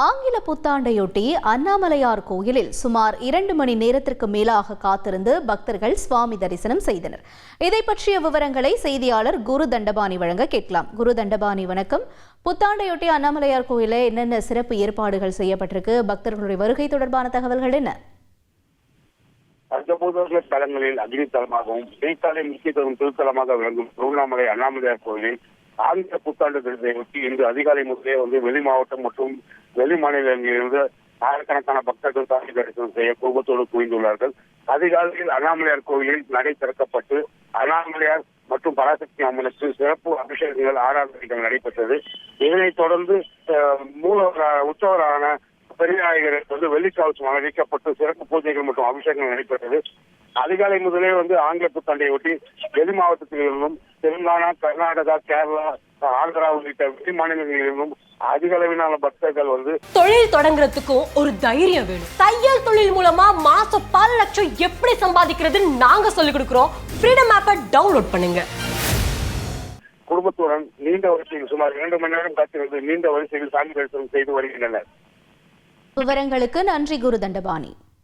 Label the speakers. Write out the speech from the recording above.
Speaker 1: ஆங்கில புத்தாண்டையொட்டி அண்ணாமலையார் கோயிலில் சுமார் 2 மணி நேரத்திற்கு மேலாக காத்திருந்து பக்தர்கள் சுவாமி தரிசனம் செய்தனர். இதை பற்றிய விவரங்களை செய்தியாளர் குரு தண்டபாணி வழங்க கேட்கலாம். குரு தண்டபாணி, வணக்கம். புத்தாண்டையொட்டி அண்ணாமலையார் கோயிலில் என்னென்ன சிறப்பு ஏற்பாடுகள் செய்யப்பட்டிருக்கு? பக்தர்களுடைய வருகை தொடர்பான தகவல்கள் என்ன?
Speaker 2: பஞ்சபூத தலங்களில் அக்னி தலமாகவும் செய்தித்தாளை முக்கியத்துவம் திருத்தலமாக விளங்கும் திருவண்ணாமலை அண்ணாமலையார் கோயிலில் ஆங்கில புத்தாண்டு தினத்தையொட்டி இன்று அதிகாலை முதலே வெளி மாவட்டம் மற்றும் வெளி மாநிலங்களிலிருந்து ஆயிரக்கணக்கான பக்தர்கள் சாமி தரிசனம் செய்ய குடும்பத்தோடு குவிந்துள்ளார்கள். அதிகாலையில் அண்ணாமலையார் கோயிலில் நடை திறக்கப்பட்டு அண்ணாமலையார் மற்றும் பராசக்தி அம்மனுக்கு சிறப்பு அபிஷேகங்கள் ஆராதனைகள் நடைபெற்றது. இதனைத் தொடர்ந்து உற்சவரான பெரியநாயகருக்கு வெள்ளிக்காவசம் அணிவிக்கப்பட்டு சிறப்பு பூஜைகள் மற்றும் அபிஷேகங்கள் நடைபெற்றது. அதிகாலை முதலே ஆங்கில புத்தாண்டை ஒட்டி வெளி மாவட்டத்திலிருந்தும் தெலுங்கானா, கர்நாடகா, கேரளா, ஆந்திரா உள்ளிட்ட வெளி மாநிலங்களிலிருந்தும் அதிக அளவிலான பக்தர்கள்
Speaker 3: தொழில் தொடங்குறதுக்கும் ஒரு தைரியம் வேணும். தையல் தொழில் மூலமா மாசம் பல லட்சம் எப்படி சம்பாதிக்கிறதுன்னு நாங்க சொல்லிக் கொடுக்கிறோம். ஃப்ரீடம் ஆப்பை டவுன்லோட் பண்ணுங்க.
Speaker 2: குடும்பத்துடன் நீண்ட வரிசையில் சுமார் 2 மணி நேரம் காத்திருந்து நீண்ட வரிசையில் சாமி தரிசனம் செய்து வருகின்றனர்.
Speaker 1: விவரங்களுக்கு நன்றி குரு தண்டபாணி.